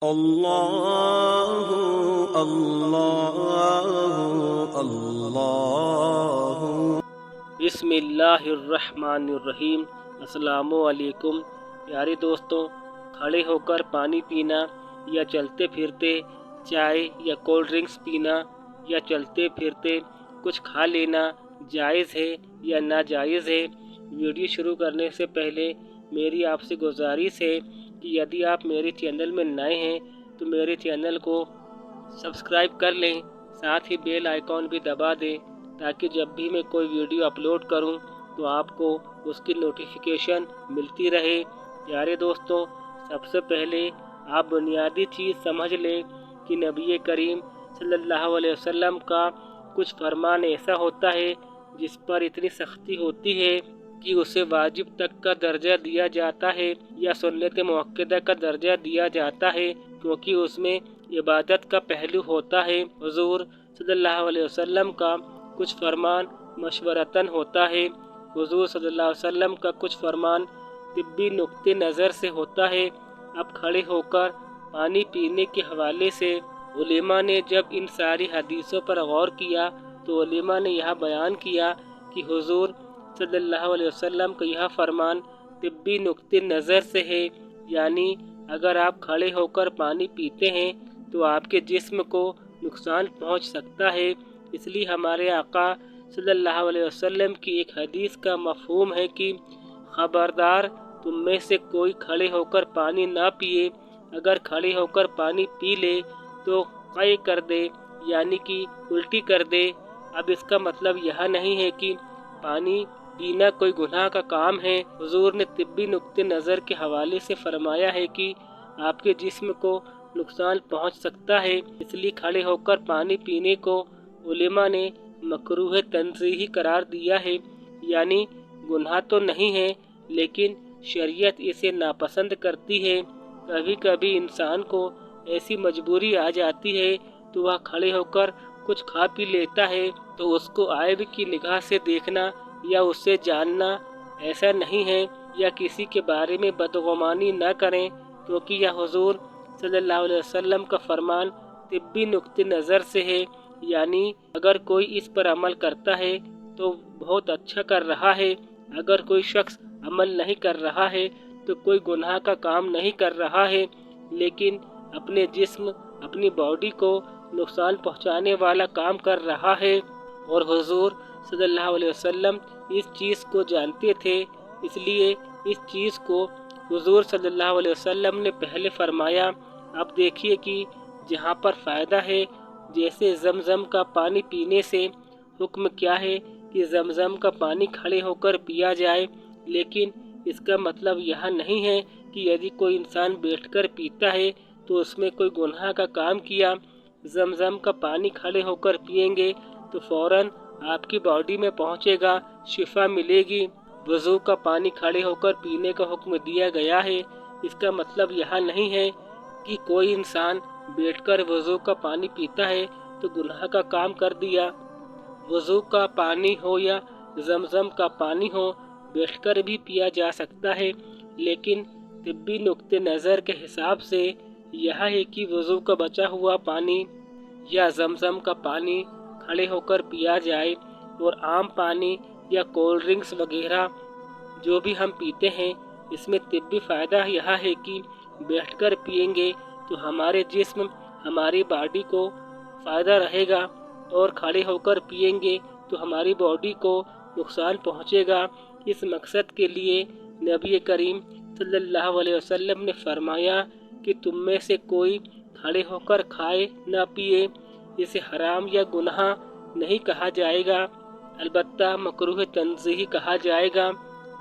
اللہ اللہ اللہ۔ بسم اللہ الرحمن الرحیم۔ السلام علیکم پیارے دوستوں، کھڑے ہو کر پانی پینا یا چلتے پھرتے چائے یا کولڈ ڈرنکس پینا یا چلتے پھرتے کچھ کھا لینا جائز ہے یا ناجائز ہے؟ ویڈیو شروع کرنے سے پہلے میری آپ سے گزارش ہے کہ یدی آپ میرے چینل میں نئے ہیں تو میرے چینل کو سبسکرائب کر لیں، ساتھ ہی بیل آئیکن بھی دبا دیں تاکہ جب بھی میں کوئی ویڈیو اپلوڈ کروں تو آپ کو اس کی نوٹیفیکیشن ملتی رہے۔ پیارے دوستوں، سب سے پہلے آپ بنیادی چیز سمجھ لیں کہ نبی کریم صلی اللہ علیہ وسلم کا کچھ فرمان ایسا ہوتا ہے جس پر اتنی سختی ہوتی ہے کہ اسے واجب تک کا درجہ دیا جاتا ہے یا سنت مؤکدہ کا درجہ دیا جاتا ہے، کیونکہ اس میں عبادت کا پہلو ہوتا ہے۔ حضور صلی اللہ علیہ وسلم کا کچھ فرمان مشورتاً ہوتا ہے۔ حضور صلی اللہ علیہ وسلم کا کچھ فرمان طبی نقطہ نظر سے ہوتا ہے۔ اب کھڑے ہو کر پانی پینے کے حوالے سے علماء نے جب ان ساری حدیثوں پر غور کیا تو علماء نے یہ بیان کیا کہ حضور صلی اللہ علیہ وسلم کا یہ فرمان طبی نقطہ نظر سے ہے، یعنی اگر آپ کھڑے ہو کر پانی پیتے ہیں تو آپ کے جسم کو نقصان پہنچ سکتا ہے۔ اس لیے ہمارے آقا صلی اللہ علیہ وسلم کی ایک حدیث کا مفہوم ہے کہ خبردار تم میں سے کوئی کھڑے ہو کر پانی نہ پیے، اگر کھڑے ہو کر پانی پی لے تو قے کر دے، یعنی کہ الٹی کر دے۔ اب اس کا مطلب یہ نہیں ہے کہ پانی پینا کوئی گناہ کا کام ہے۔ حضور نے طبی نقطہ نظر کے حوالے سے فرمایا ہے کہ آپ کے جسم کو نقصان پہنچ سکتا ہے، اس لیے کھڑے ہو کر پانی پینے کو علماء نے مکروہ تنزیہی قرار دیا ہے، یعنی گناہ تو نہیں ہے لیکن شریعت اسے ناپسند کرتی ہے۔ کبھی کبھی انسان کو ایسی مجبوری آ جاتی ہے تو وہ کھڑے ہو کر کچھ کھا پی لیتا ہے، تو اس کو عیب کی نگاہ سے دیکھنا یا اس سے جاننا ایسا نہیں ہے، یا کسی کے بارے میں بدگمانی نہ کریں، کیونکہ یہ حضور صلی اللہ علیہ وسلم کا فرمان طبی نقطہ نظر سے ہے، یعنی اگر کوئی اس پر عمل کرتا ہے تو بہت اچھا کر رہا ہے، اگر کوئی شخص عمل نہیں کر رہا ہے تو کوئی گناہ کا کام نہیں کر رہا ہے، لیکن اپنے جسم اپنی باڈی کو نقصان پہنچانے والا کام کر رہا ہے۔ اور حضور صلی اللہ علیہ وسلم اس چیز کو جانتے تھے، اس لیے اس چیز کو حضور صلی اللہ علیہ وسلم نے پہلے فرمایا۔ اب دیکھیے کہ جہاں پر فائدہ ہے، جیسے زمزم کا پانی پینے سے حکم کیا ہے کہ زمزم کا پانی کھڑے ہو کر پیا جائے، لیکن اس کا مطلب یہ نہیں ہے کہ یدی کوئی انسان بیٹھ کر پیتا ہے تو اس میں کوئی گناہ کا کام کیا۔ زمزم کا پانی کھڑے ہو کر پیئیں گے تو فوراً آپ کی باڈی میں پہنچے گا، شفا ملے گی۔ وضو کا پانی کھڑے ہو کر پینے کا حکم دیا گیا ہے، اس کا مطلب یہ نہیں ہے کہ کوئی انسان بیٹھ کر وضو کا پانی پیتا ہے تو گناہ کا کام کر دیا۔ وضو کا پانی ہو یا زمزم کا پانی ہو، بیٹھ کر بھی پیا جا سکتا ہے، لیکن طبی نقطہ نظر کے حساب سے یہ ہے کہ وضو کا بچا ہوا پانی یا زمزم کا پانی کھڑے ہو کر پیا جائے، اور عام پانی یا کولڈ ڈرنکس وغیرہ جو بھی ہم پیتے ہیں اس میں طبی فائدہ یہ ہے کہ بیٹھ کر پئیں گے تو ہمارے جسم ہماری باڈی کو فائدہ رہے گا، اور کھڑے ہو کر پئیں گے تو ہماری باڈی کو نقصان پہنچے گا۔ اس مقصد کے لیے نبی کریم صلی اللہ علیہ وسلم نے فرمایا کہ تم میں سے کوئی کھڑے ہو کر کھائے نہ پیے، اسے حرام یا گناہ نہیں کہا جائے گا، البتہ مکروہ تنزیہی کہا جائے گا،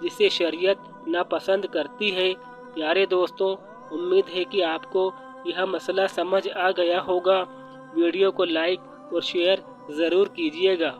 جسے شریعت ناپسند کرتی ہے۔ پیارے دوستوں، امید ہے کہ آپ کو یہ مسئلہ سمجھ آ گیا ہوگا۔ ویڈیو کو لائک اور شیئر ضرور کیجیے گا۔